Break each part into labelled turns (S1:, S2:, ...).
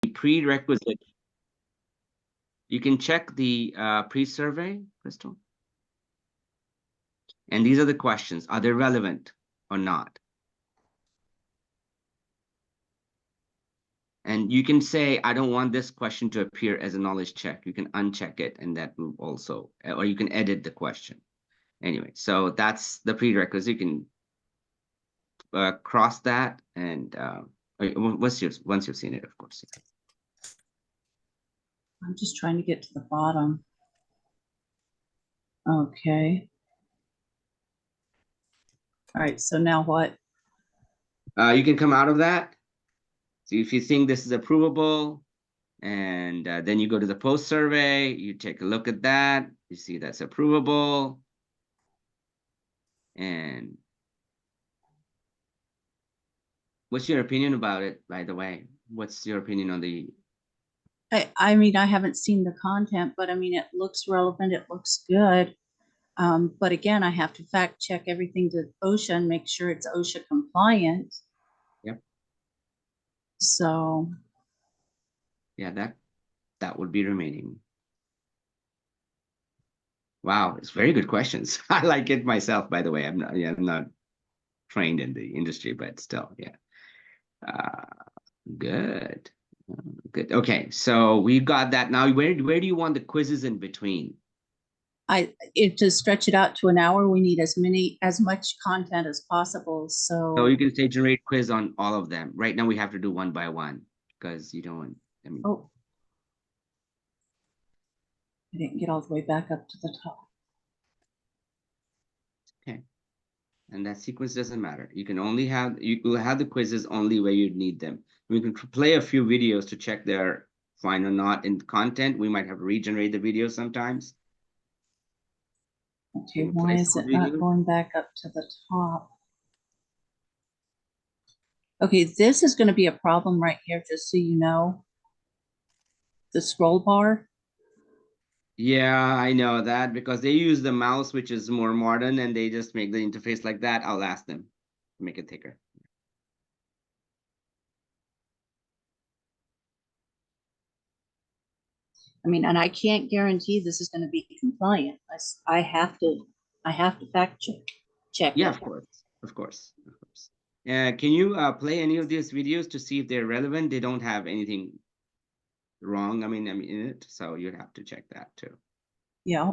S1: prerequisite. You can check the pre-survey, Crystal. And these are the questions. Are they relevant or not? And you can say, I don't want this question to appear as a knowledge check. You can uncheck it, and that will also, or you can edit the question. Anyway, so that's the prerequisite. You can cross that, and once you've seen it, of course.
S2: I'm just trying to get to the bottom. Okay. All right, so now what?
S1: You can come out of that. So if you think this is approvable, and then you go to the post survey, you take a look at that, you see that's approvable. And what's your opinion about it, by the way? What's your opinion on the...
S2: I mean, I haven't seen the content, but I mean, it looks relevant. It looks good. But again, I have to fact check everything to OSHA and make sure it's OSHA compliant.
S1: Yep.
S2: So.
S1: Yeah, that would be remaining. Wow, it's very good questions. I like it myself, by the way. I'm not trained in the industry, but still, yeah. Good. Good. Okay, so we got that. Now, where do you want the quizzes in between?
S2: To stretch it out to an hour, we need as much content as possible. So
S1: you can say generate quiz on all of them. Right now we have to do one by one because you don't, I mean.
S2: Oh, I didn't get all the way back up to the top.
S1: Okay. And that sequence doesn't matter. You will have the quizzes only where you need them. We can play a few videos to check they're fine or not in content. We might have to regenerate the video sometimes.
S2: Okay, why is it not going back up to the top? Okay, this is going to be a problem right here, just so you know. The scroll bar.
S1: Yeah, I know that because they use the mouse, which is more modern, and they just make the interface like that. I'll ask them to make it thicker.
S2: I mean, and I can't guarantee this is going to be compliant. I have to fact check.
S1: Yeah,
S2: it.
S1: of course. Can you play any of these videos to see if they're relevant? They don't have anything wrong, I mean in it, so you'd have to check that too.
S2: Yeah.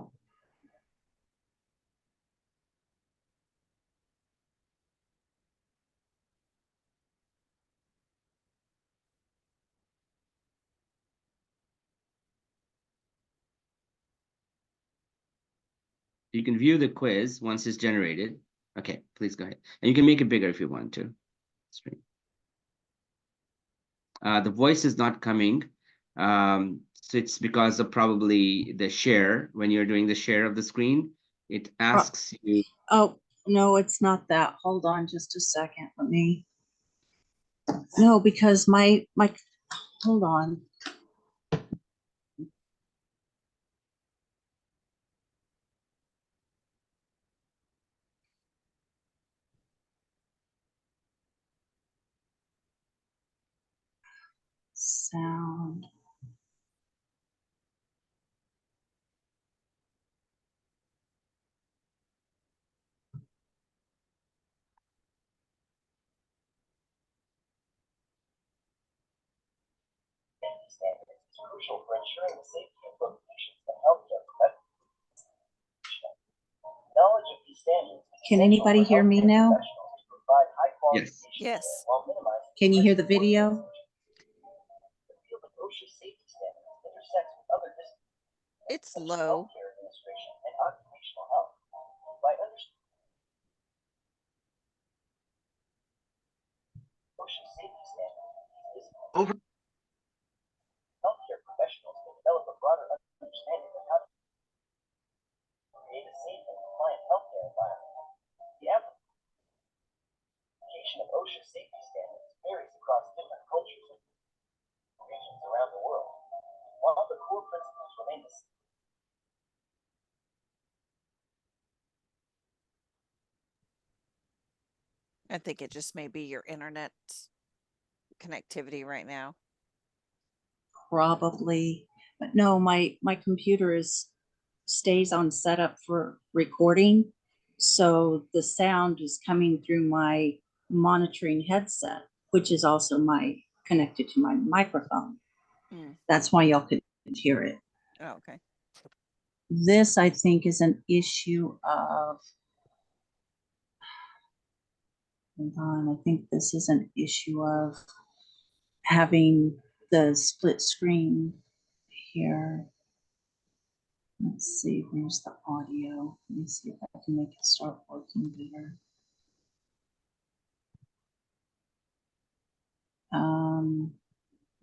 S1: You can view the quiz once it's generated. Okay, please go ahead. And you can make it bigger if you want to. The voice is not coming. So it's because of probably the share. When you're doing the share of the screen, it asks you.
S2: Oh, no, it's not that. Hold on just a second. Let me. No, because my, hold on. Sound.
S3: Standards is crucial for ensuring the safety and of patients and healthcare professionals. Knowledge of these standards.
S2: Can anybody hear me now?
S1: Yes.
S4: Yes.
S2: Can you hear the video?
S4: It's low.
S1: Over.
S3: Healthcare professionals will develop a broader understanding of how to create a safe and compliant healthcare environment. The application of OSHA safety standards varies across different cultures and regions around the world. While the core principles remain the same.
S4: I think it just may be your internet connectivity right now.
S2: probably, but no, my computer stays on setup for recording. So the sound is coming through my monitoring headset, which is also connected to my microphone.
S4: Mm.
S2: That's why y'all couldn't hear it.
S4: Oh, okay.
S2: This, I think, is an issue of, hold on, I think this is an issue of having the split screen here. Let's see, where's the audio? Let me see if I can make it start working better.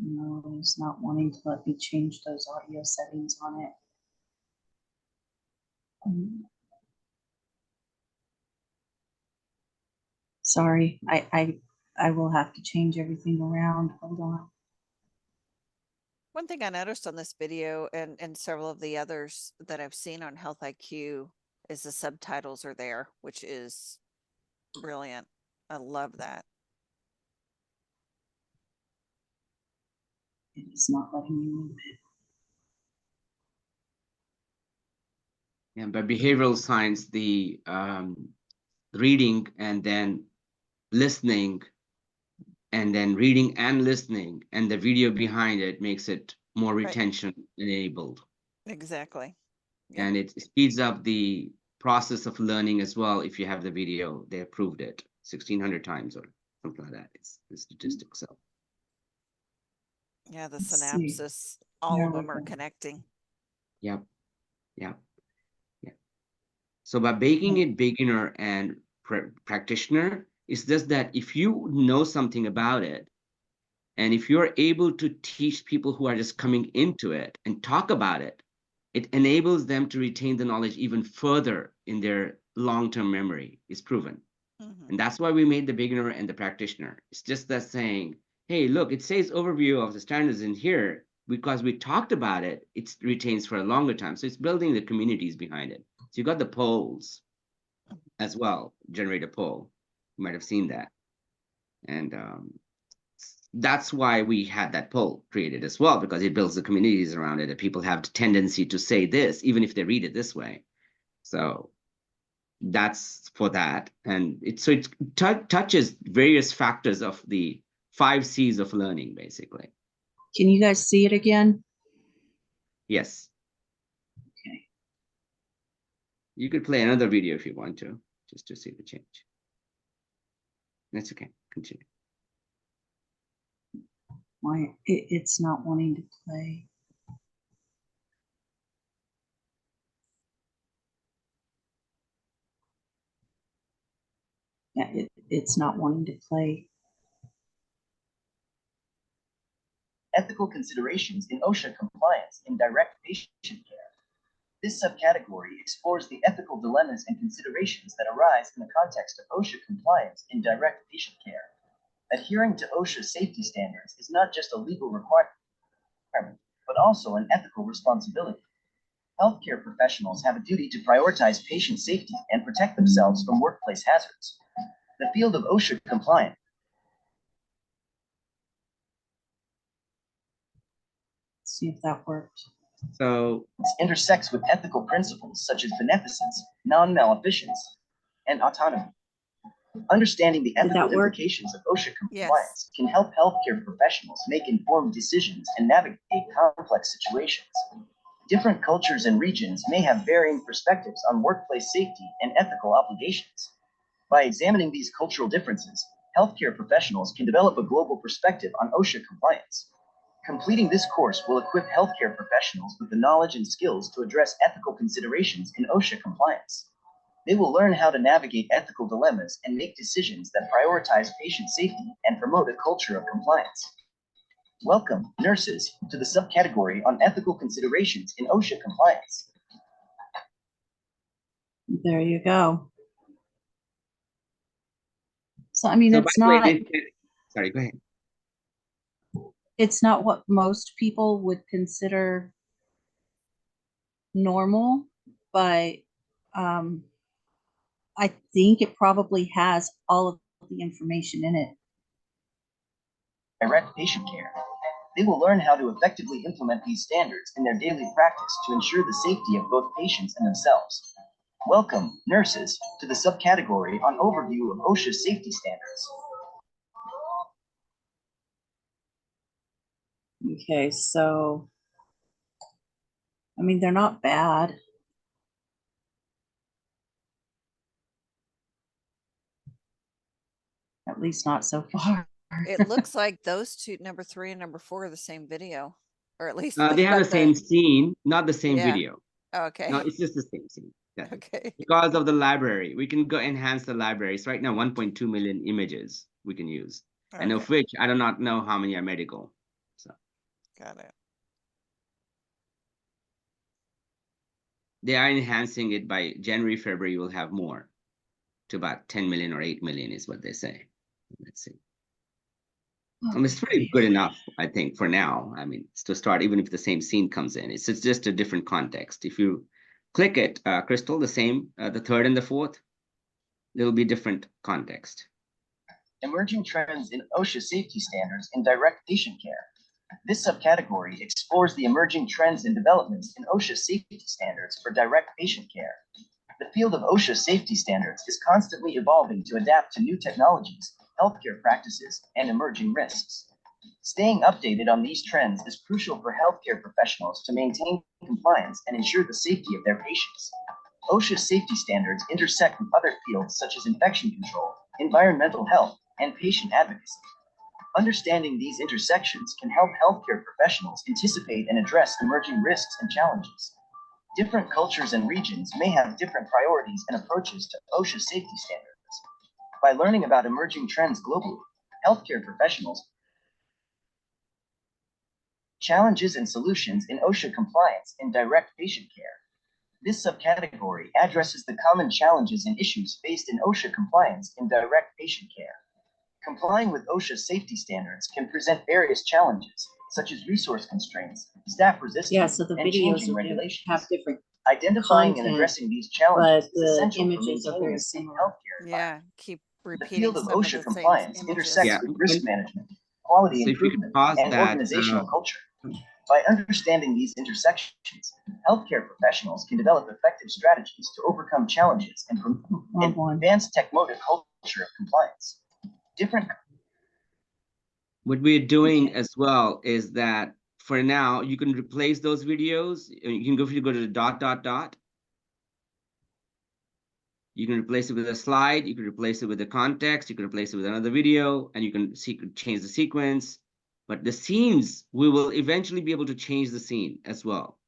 S2: No, it's not wanting to let me change those audio settings on it. Sorry, I will have to change everything around. Hold on.
S4: One thing I noticed on this video and several of the others that I've seen on HealthIQ is the subtitles are there, which is brilliant. I love that.
S2: It's not letting me move it.
S1: Yeah, but behavioral science, the reading and then listening, and then reading and listening, and the video behind it makes it more
S4: Right.
S1: retention enabled.
S4: Exactly. Yep.
S1: And it speeds up the process of learning as well. If you have the video, they approved it 1,600 times or something like that. It's the statistics. So
S4: Yeah, the
S2: Let's see.
S4: synapses, all
S2: There
S4: of
S2: we
S4: them are
S2: go.
S4: connecting.
S1: yep, yep, yep. So by making it beginner and practitioner, it's just that if you know something about it, and if you're able to teach people who are just coming into it and talk about it, it enables them to retain the knowledge even further in their long-term memory. It's proven.
S4: Mhm.
S1: And that's why we made the beginner and the practitioner. It's just that saying, hey, look, it says overview of the standards in here. Because we talked about it, it retains for a longer time. So it's building the communities behind it. So you got the polls as well, generate a poll. You might have seen that. And that's why we had that poll created as well, because it builds the communities around it, and people have the tendency to say this, even if they read it this way. So that's for that. And it touches various factors of the 5 C's of learning, basically.
S2: Can you guys see it again?
S1: Yes.
S2: Okay.
S1: You could play another video if you want to, just to see the change. That's okay. Continue.
S2: Why it's not wanting to play. Yeah, it's not wanting to play.
S3: Ethical considerations in OSHA compliance in direct patient care. This subcategory explores the ethical dilemmas and considerations that arise in the context of OSHA compliance in direct patient care. Adhering to OSHA safety standards is not just a legal requirement, but also an ethical responsibility. Healthcare professionals have a duty to prioritize patient safety and protect themselves from workplace hazards. The field of OSHA compliance
S2: See if that worked.
S1: So
S3: intersects with ethical principles such as beneficence, non-maleficence, and autonomy. Understanding the ethical implications of OSHA compliance can help healthcare professionals make informed decisions and navigate complex situations. Different cultures and regions may have varying perspectives on workplace safety and ethical obligations. By examining these cultural differences, healthcare professionals can develop a global perspective on OSHA compliance. Completing this course will equip healthcare professionals with the knowledge and skills to address ethical considerations in OSHA compliance. They will learn how to navigate ethical dilemmas and make decisions that prioritize patient safety and promote a culture of compliance. Welcome, nurses, to the subcategory on ethical considerations in OSHA compliance.
S2: There you go. So, I mean,
S1: by
S2: it's
S1: the way,
S2: not,
S1: sorry, go ahead.
S2: it's not what most people would consider normal, but I think it probably has all of the information in it.
S3: Direct patient care. They will learn how to effectively implement these standards in their daily practice to ensure the safety of both patients and themselves. Welcome, nurses, to the subcategory on overview of OSHA safety standards.
S2: Okay, so, I mean, they're not bad. At least not so far.
S4: It looks like those two, number 3 and number 4, are the same video, or at least
S1: They have
S4: got
S1: the same scene, not the same
S4: Yeah.
S1: video.
S4: Okay.
S1: No, it's just the same scene. That's it.
S4: Okay.
S1: Because of the library, we can go enhance the libraries. Right now, 1.2 million images we can use, and of
S4: Okay.
S1: which I do not know how many are medical. So
S4: Got it.
S1: they are enhancing it by January, February. We'll have more, to about 10 million or 8 million is what they say. Let's see. I mean, it's pretty good enough, I think, for now. I mean, it's to start, even if the same scene comes in, it's just a different context. If you click it, Crystal, the same, the third and the fourth, there'll be different context.
S3: Emerging trends in OSHA safety standards in direct patient care. This subcategory explores the emerging trends and developments in OSHA safety standards for direct patient care. The field of OSHA safety standards is constantly evolving to adapt to new technologies, healthcare practices, and emerging risks. Staying updated on these trends is crucial for healthcare professionals to maintain compliance and ensure the safety of their patients. OSHA safety standards intersect with other fields such as infection control, environmental health, and patient advocacy. Understanding these intersections can help healthcare professionals anticipate and address emerging risks and challenges. Different cultures and regions may have different priorities and approaches to OSHA safety standards. By learning about emerging trends globally, healthcare professionals challenges and solutions in OSHA compliance in direct patient care. This subcategory addresses the common challenges and issues faced in OSHA compliance in direct patient care. Complying with OSHA safety standards can present various challenges, such as resource constraints, staff resistance,
S2: Yeah, so the
S3: and
S2: videos
S3: changing
S2: will
S3: regulations.
S2: have different,
S3: Identifying and
S2: content,
S3: addressing these challenges
S2: but
S3: is
S2: the
S3: essential for
S2: images are
S3: maintaining
S2: very
S3: a safe
S2: similar.
S3: healthcare environment.
S4: Yeah. Keep
S3: The
S4: repeating
S3: field of
S4: some of
S3: OSHA
S4: the same
S3: compliance
S4: images.
S3: intersects
S1: Yeah,
S3: with risk management, quality
S1: so if you could
S3: improvement,
S1: pause
S3: and
S1: that,
S3: organizational culture. By understanding these intersections, healthcare professionals can develop effective strategies to overcome challenges and promote advance techmotive culture of compliance.
S1: what we're doing as well is that for now, you can replace those videos. You can go, if you go to the dot, you can replace it with a slide, you can replace it with the context, you can replace it with another video, and you can change the sequence. But the scenes, we will eventually be able to change the scene as well.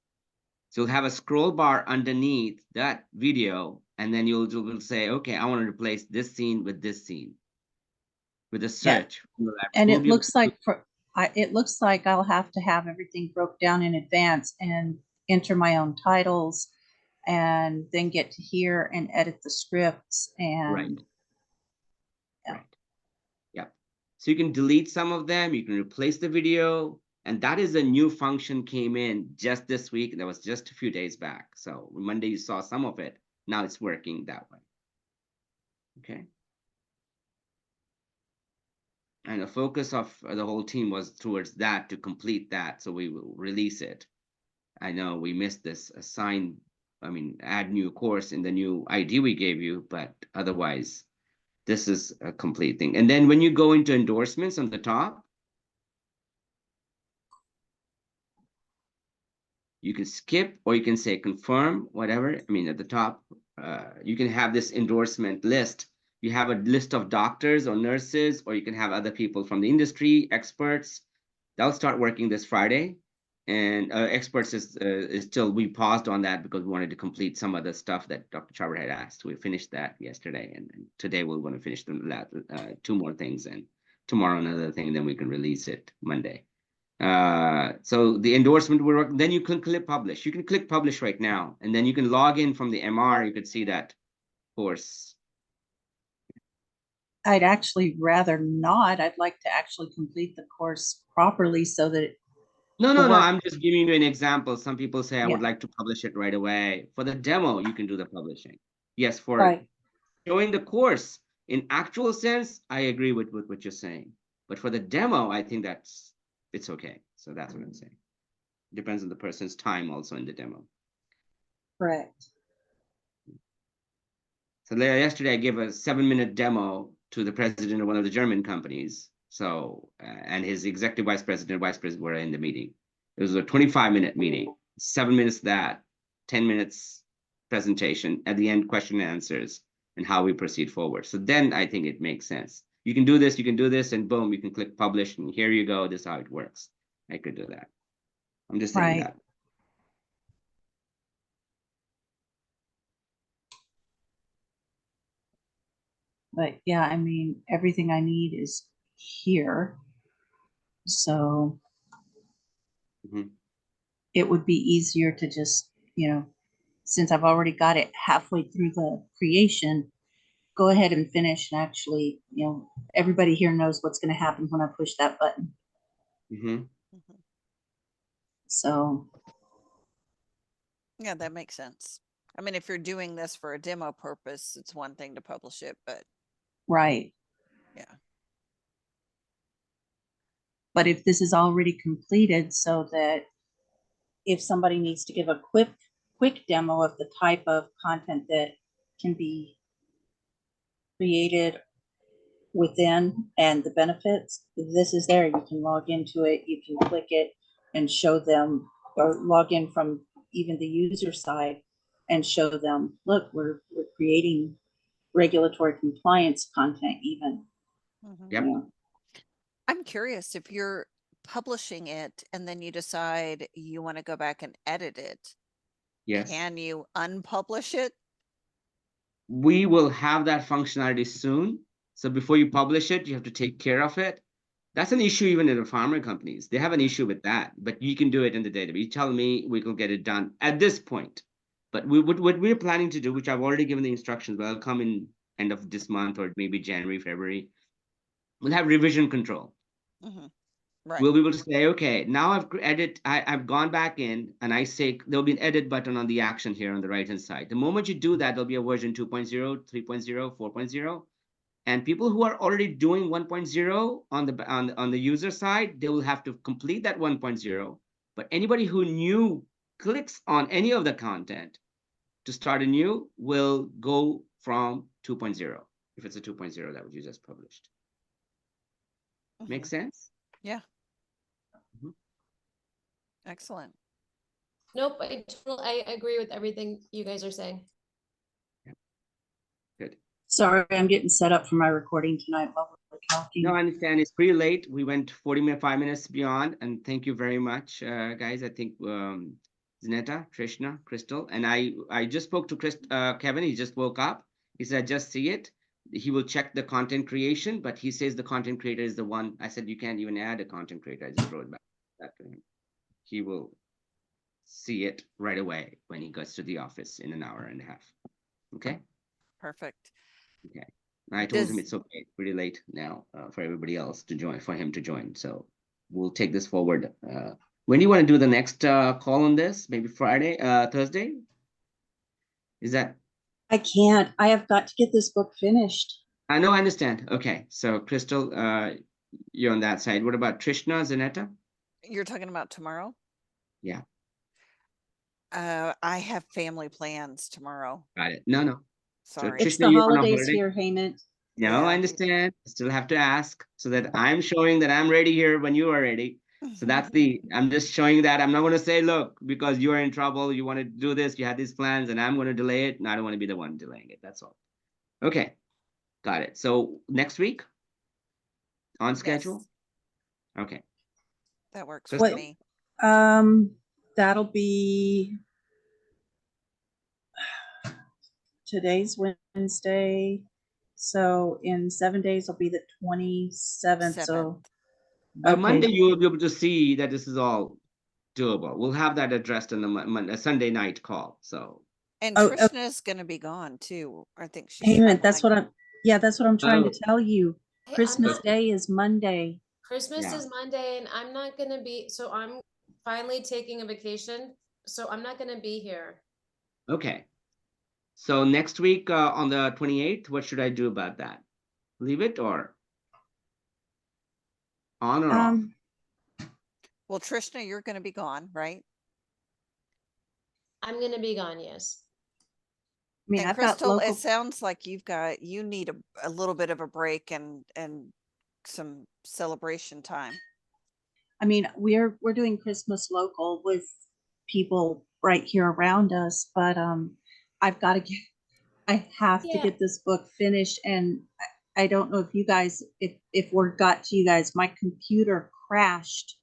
S1: So you'll have a scroll bar underneath that video, and then you'll say, okay, I want to replace this scene with this scene, with a search.
S2: Yeah. And it looks like it looks like I'll have to have everything broke down in advance and enter my own titles, and then get to here and edit the scripts and
S1: right.
S2: Yeah.
S1: Right. Yeah. So you can delete some of them, you can replace the video, and that is a new function came in just this week. That was just a few days back. So Monday you saw some of it. Now it's working that way. Okay. And the focus of the whole team was towards that, to complete that. So we will release it. I know we missed this add new course in the new ID we gave you, but otherwise, this is a complete thing. And then when you go into endorsements on the top, you can skip, or you can say confirm, whatever. I mean, at the top, you can have this endorsement list. You have a list of doctors or nurses, or you can have other people from the industry, experts. They'll start working this Friday. And experts is still, we paused on that because we wanted to complete some of the stuff that Dr. Charver had asked. We finished that yesterday, and today we're going to finish the two more things, and tomorrow another thing, and then we can release it Monday. So the endorsement will work. Then you can click publish. You can click publish right now, and then you can log in from the MR. You could see that course.
S2: I'd actually rather not. I'd like to actually complete the course properly so that
S1: No, I'm just giving you an example. Some people say, I would like to publish it right away. For the demo, you can do the publishing. Yes, for showing the course in actual sense, I agree with what you're saying. But for the demo, I think that's it's okay. So that's what I'm saying. Depends on the person's time also in the demo.
S2: Correct.
S1: So yesterday I gave a 7-minute demo to the president of one of the German companies. So, and his executive vice president, were in the meeting. It was a 25-minute meeting, 7 minutes that, 10 minutes presentation, at the end, question and answers, and how we proceed forward. So then I think it makes sense. You can do this, and boom, you can click publish, and here you go. This is how it works. I could do that. I'm just saying
S2: Right.
S1: that.
S2: But yeah, I mean, everything I need is here. So
S1: Mhm.
S2: it would be easier to just, since I've already got it halfway through the creation, go ahead and finish and actually, everybody here knows what's going to happen when I push that button.
S1: Mhm.
S4: Mhm.
S2: So,
S4: Yeah, that makes sense. I mean, if you're doing this for a demo purpose, it's one thing to publish it, but
S2: right.
S4: yeah.
S2: But if this is already completed so that if somebody needs to give a quick demo of the type of content that can be created within and the benefits, this is there. You can log into it, you can click it and show them, or log in from even the user side and show them, look, we're creating regulatory compliance content even.
S4: Mhm.
S1: Yep.
S4: I'm curious if you're publishing it and then you decide you want to go back and edit it,
S1: Yes.
S4: can you unpublish it?
S1: We will have that functionality soon. So before you publish it, you have to take care of it. That's an issue even in the pharma companies. They have an issue with that, but you can do it in the database. You tell me, we can get it done at this point. But what we're planning to do, which I've already given the instructions, but I'll come in end of this month or maybe January, February, we'll have revision control.
S4: Mhm. Right.
S1: We'll be able to say, okay, now I've gone back in and I say there'll be an edit button on the action here on the right hand side. The moment you do that, there'll be a version 2.0, 3.0, 4.0. And people who are already doing 1.0 on the user side, they will have to complete that 1.0. But anybody who clicks on any of the content to start a new will go from 2.0, if it's a 2.0 that you just published. Make
S4: Mhm.
S1: sense?
S4: Yeah.
S1: Mhm.
S4: Excellent.
S5: Nope, I agree with everything you guys are saying.
S1: Good.
S2: Sorry, I'm getting set up for my recording tonight while we're talking.
S1: No, I understand. It's pretty late. We went 5 minutes beyond, and thank you very much, guys. I think Zineta, Trishna, Crystal, and I just spoke to Kevin. He just woke up. He said, just see it. He will check the content creation, but he says the content creator is the one. I said, you can't even add a content creator. I just wrote back to him. He will see it right away when he goes to the office in an hour and a half. Okay?
S4: Perfect.
S1: Okay. I told him
S4: Does-
S1: it's okay. It's pretty late now for everybody else to join, for him to join. So we'll take this forward. When do you want to do the next call on this? Maybe Friday, Thursday? Is that?
S2: I can't. I have got to get this book finished.
S1: I know, I understand. Okay. So Crystal, you're on that side. What about Trishna, Zineta?
S4: You're talking about tomorrow?
S1: Yeah.
S4: I have family plans tomorrow.
S1: Got it. No. So
S4: Sorry.
S2: It's
S1: Trishna,
S2: the
S1: you're on a
S2: holidays
S1: holiday?
S2: here, Heyman.
S1: No,
S4: Yeah.
S1: I understand. I still have to ask so that I'm showing that I'm ready here when you are ready. So I'm just showing that I'm not going to say, look, because you are in trouble, you want to do this, you had these plans, and I'm going to delay it. And I don't want to be the one delaying it. That's all. Okay. Got it. So next week on schedule?
S4: Yes,
S1: Okay.
S4: that works
S1: Crystal?
S4: for me.
S2: That'll be today's Wednesday. So in 7 days will be the 27th. So
S1: By
S2: okay.
S1: Monday, you will be able to see that this is all doable. We'll have that addressed in the Sunday night call. So.
S4: And
S2: Oh,
S4: Trishna's gonna be gone too. I think she's
S2: Heyman, that's
S4: traveling.
S2: that's what I'm trying
S1: Oh.
S2: to tell you.
S5: Hey,
S2: Christmas
S1: Okay.
S2: Day is Monday.
S5: Christmas
S1: Yeah.
S5: is Monday and I'm not gonna be, so I'm finally taking a vacation, so I'm not gonna be here.
S1: Okay. So next week on the 28th, what should I do about that? Leave it or on or off?
S4: Well, Trishna, you're going to be gone, right?
S5: I'm gonna be gone, yes.
S2: I mean,
S4: And
S2: I've got
S4: Crystal, it
S2: local,
S4: sounds like you need a little bit of a break and some celebration time.
S2: I mean, we're doing Christmas local with people right here around us, but I've got to get, I have to
S5: Yeah.
S2: get this book finished, and I don't know if you guys, if word got to you guys, my computer crashed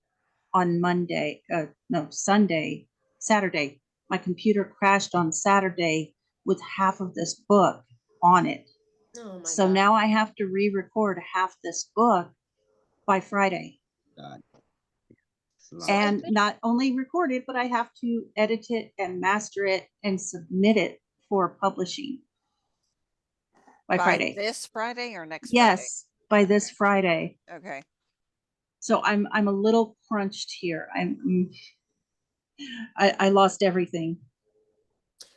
S2: on Monday, no, Sunday, Saturday. My computer crashed on Saturday with half of this book on it.
S5: Oh my
S2: So
S5: God.
S2: now I have to re-record half this book by Friday.
S1: God. It's a lot.
S5: So I
S2: And
S5: think,
S2: not only record it, but I have to edit it and master it and submit it for publishing by Friday.
S4: This Friday or next Friday?
S2: Yes, by this Friday.
S4: Okay.
S2: So I'm a little crunched here. I lost everything.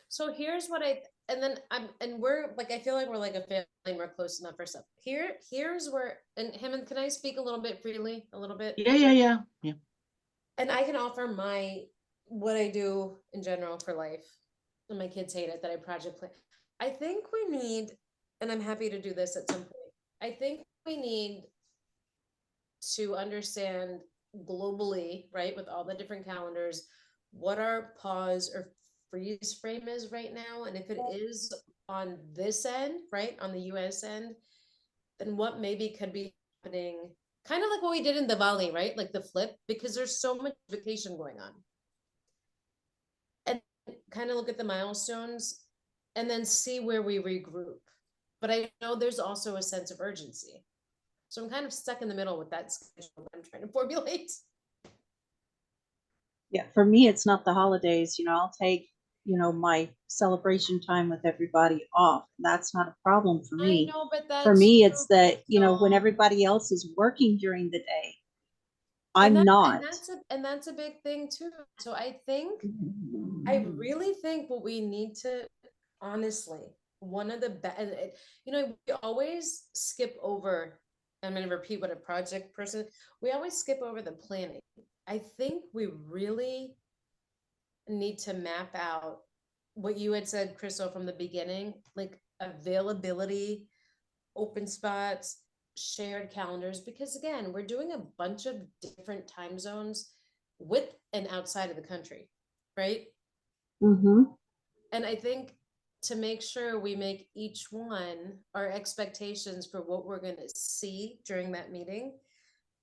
S5: so here's what and then we're like, I feel like we're like a family and we're close enough for stuff. Here's where, and Hemant, can I speak a little bit freely, a little bit?
S1: Yeah.
S5: And I can offer what I do in general for life. And my kids hate it that I project plan. I think we need, and I'm happy to do this at some point. I think we need to understand globally, right, with all the different calendars, what our pause or freeze frame is right now. And if it is on this end, right, on the US end, then what maybe could be happening, kind of like what we did in Diwali, right? Like the flip, because there's so much vacation going on. And kind of look at the milestones and then see where we regroup. But I know there's also a sense of urgency. So I'm kind of stuck in the middle with that schedule that I'm trying to formulate.
S2: Yeah, for me, it's not the holidays. I'll take, my celebration time with everybody off. That's not a problem for
S5: I
S2: me.
S5: know, but
S2: For
S5: that's
S2: me, it's
S5: true,
S2: that, when
S5: Crystal.
S2: everybody else is working during the day,
S5: And
S2: I'm not.
S5: that's a big thing too. So I really think what we need to, honestly, one of the best, we always skip over. I'm going to repeat what a project person, we always skip over the planning. I think we really need to map out what you had said, Crystal, from the beginning, like availability, open spots, shared calendars, because again, we're doing a bunch of different time zones with and outside of the country, right?
S2: Mm-hmm.
S5: And I think to make sure we make each one our expectations for what we're going to see during that meeting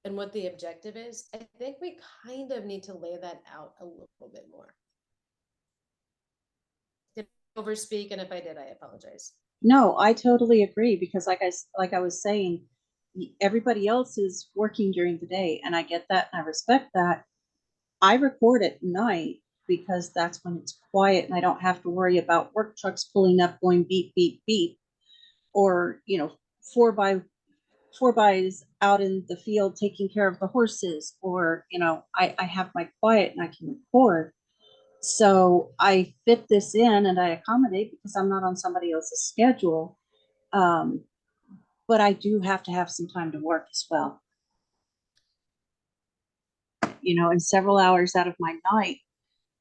S5: and what the objective is, I think we kind of need to lay that out a little bit more. Did I overspeak? And if I did, I apologize.
S2: No, I totally agree, because like I was saying, everybody else is working during the day, and I get that and I respect that. I record at night because that's when it's quiet and I don't have to worry about work trucks pulling up going beep, beep, beep, or, four bys out in the field taking care of the horses, or, I have my quiet and I can record. So I fit this in and I accommodate because I'm not on somebody else's schedule. But I do have to have some time to work as well. And several hours out of my night,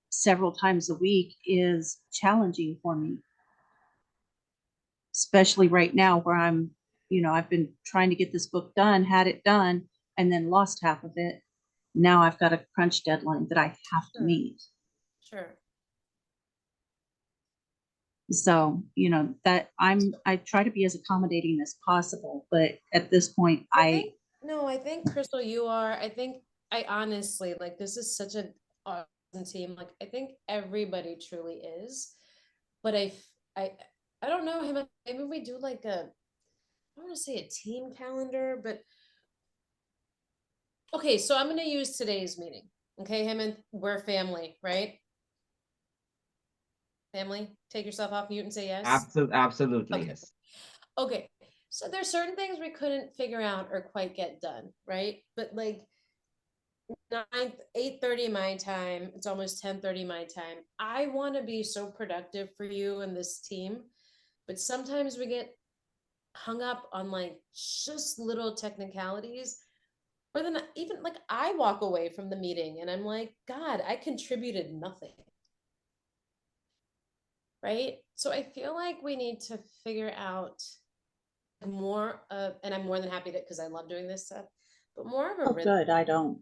S2: several times a week, is challenging for me. Especially right now where I've been trying to get this book done, had it done, and then lost half of it. Now I've got a crunch deadline that I have to meet.
S5: Sure.
S2: So, that I try to be as accommodating as possible, but at this point,
S5: I think Crystal, you are, I honestly, like, this is such an awesome team. Like, I think everybody truly is, but I don't know him. Maybe we do like I don't want to say a team calendar, but okay. So I'm going to use today's meeting. Okay. We're family, right? Family, take yourself off mute and say yes.
S1: Absolutely,
S5: Okay.
S1: yes.
S5: Okay. So there's certain things we couldn't figure out or quite get done, right? But like 8:30 my time, it's almost 10:30 my time. I want to be so productive for you and this team, but sometimes we get hung up on like just little technicalities. Or then even like I walk away from the meeting and I'm like, God, I contributed nothing. Right? So I feel like we need to figure out more of, and I'm more than happy to, because I love doing this stuff, but more of a
S2: Oh,
S5: rhythm.
S2: good, I don't.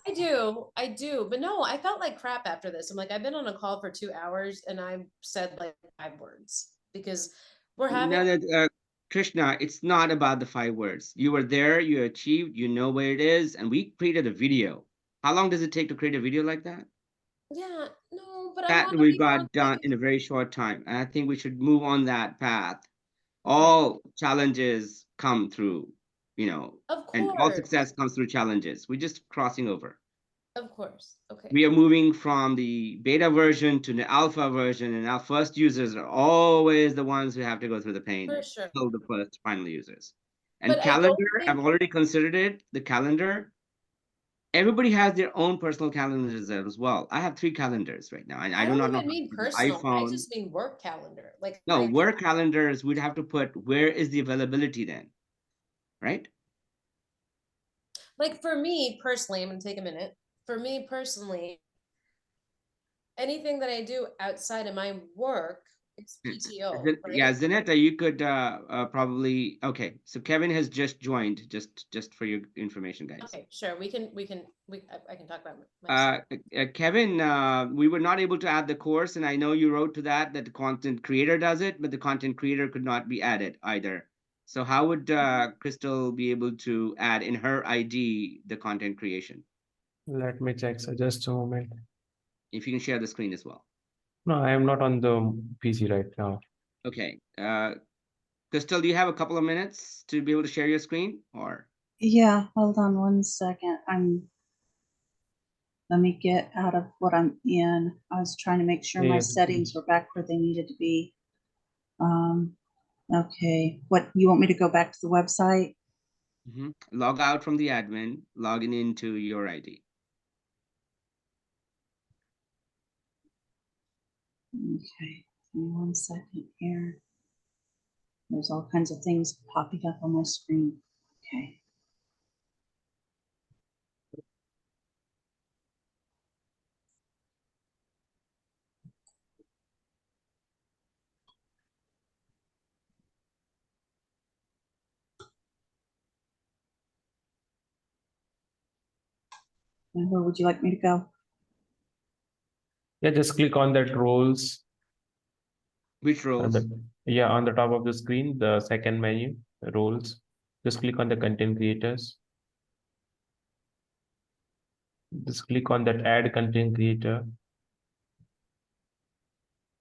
S5: I do, but no, I felt like crap after this. I'm like, I've been on a call for 2 hours and I said like 5 words because we're having.
S1: No, Krishna, it's not about the 5 words. You were there, you achieved, you know where it is, and we created a video. How long does it take to create a video like that?
S5: Yeah, no, but I
S1: That
S5: want to
S1: we
S5: be more
S1: got done
S5: like,
S1: in a very short time. And I think we should move on that path.
S5: okay,
S1: All challenges come through,
S5: of
S1: and all
S5: course,
S1: success comes through challenges. We're just crossing over.
S5: okay,
S1: We are moving from the beta version to the alpha version, and our first users are always the ones who have to go through the pain
S5: for sure.
S1: till the first final users.
S5: But
S1: And
S5: I don't
S1: calendar, I've
S5: think,
S1: already considered it, the calendar. Everybody has their own personal calendars as well. I have 3 calendars right now, and I
S5: I
S1: do
S5: don't
S1: not know
S5: even
S1: how to
S5: mean
S1: use the
S5: personal. I
S1: iPhone.
S5: just mean work calendar. Like
S1: No, work calendars, we'd have to put where is the availability then, right?
S5: like for me personally, I'm gonna take a minute. For me personally, anything that I do outside of my work is PTO,
S1: Yeah,
S5: right?
S1: Zanetta, you could probably, okay. So Kevin has just joined, just for your information, guys.
S5: Okay, sure. I can talk about my stuff.
S1: Kevin, we were not able to add the course, and I know you wrote to that the content creator does it, but the content creator could not be added either. So how would Crystal be able to add in her ID the content creation?
S6: Let me check. So just a moment.
S1: If you can share the screen as well.
S6: No, I am not on the PC right now.
S1: Okay. Crystal, do you have a couple of minutes to be able to share your screen, or?
S2: Yeah, hold on 1 second. Let me get out of what I'm in. I was trying to make sure my
S6: Yes,
S2: settings were back where they needed to be. Okay, what, you want me to go back to the website?
S1: Log out from the admin, logging into your ID.
S2: Okay, give me 1 second here. There's all kinds of things popping up on my screen. Okay. And where would you like me to go?
S6: Yeah, just click on that roles.
S1: Which roles?
S6: On the top of the screen, the second menu, roles. Just click on the content creators. Just click on that add content creator.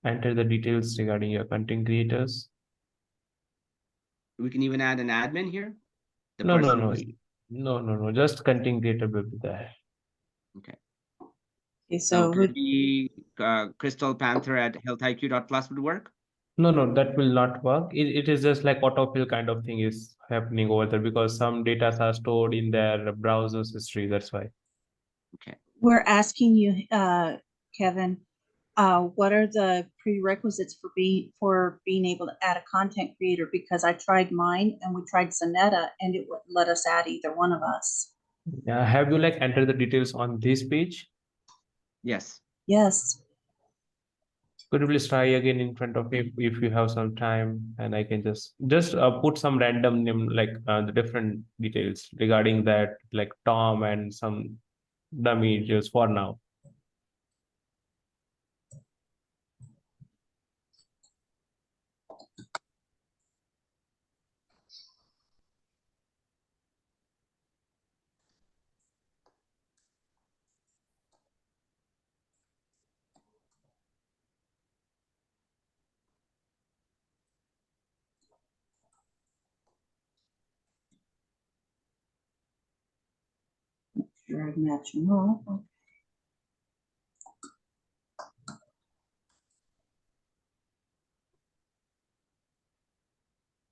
S6: Enter the details regarding your content creators.
S1: We can even add an admin here. The
S6: No,
S1: person.
S6: no. Just content creator will be there.
S1: Okay.
S2: Okay,
S1: So
S2: so
S1: could be Crystal Panther at healthiq.plus would work.
S6: No, that will not work. It is just like autofill kind of thing is happening over there because some data are stored in their browser's history. That's why.
S1: Okay.
S2: we're asking you, Kevin, what are the prerequisites for being able to add a content creator? Because I tried mine and we tried Zanetta and it wouldn't let us add either one of us.
S6: Have you like entered the details on this page?
S1: Yes.
S2: Yes.
S6: Could you please try again in front of me if you have some time, and I can just put some random name like the different details regarding that, like Tom and some dummy just for now.
S2: Sure, match them all.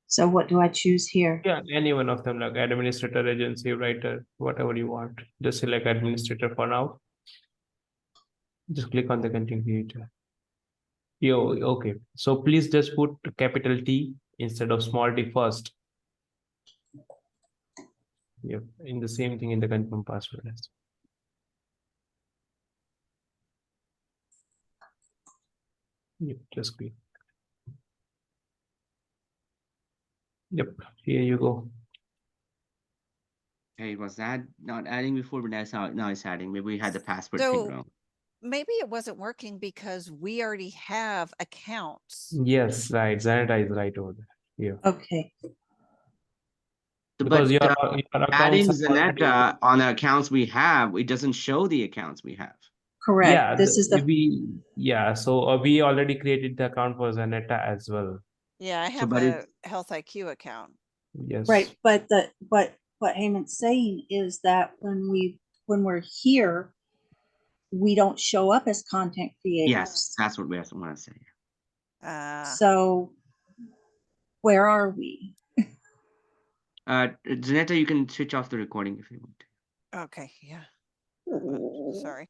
S2: So what do I choose here?
S6: Yeah, any one of them, like administrator, agency, writer, whatever you want. Just select administrator for now. Just click on the content creator. Okay. So please just put capital T instead of small t first. Yep, in the same thing in the confirm password. Yep, just click. Yep, here you go.
S1: Hey, was that not adding before, but now it's adding. Maybe we had the password thing
S4: So
S1: wrong.
S4: maybe it wasn't working because we already have accounts.
S6: Yes, right. Zanetta is right over there. Yeah.
S2: Okay,
S6: Because
S1: But
S6: your accounts
S1: adding
S6: are already.
S1: Zanetta on the accounts we have, it doesn't show the accounts we have.
S2: correct.
S6: Yeah,
S2: This is the,
S6: so we already created the account for Zanetta as well.
S4: Yeah, I
S1: So,
S4: have
S1: but
S4: a HealthIQ account.
S6: Yes.
S2: right, but what Heyman's saying is that when we're here, we don't show up as content creators.
S1: yes, that's what we want to say.
S2: So where are we?
S1: Zanetta, you can switch off the recording if you want to.
S4: Okay, yeah. Sorry.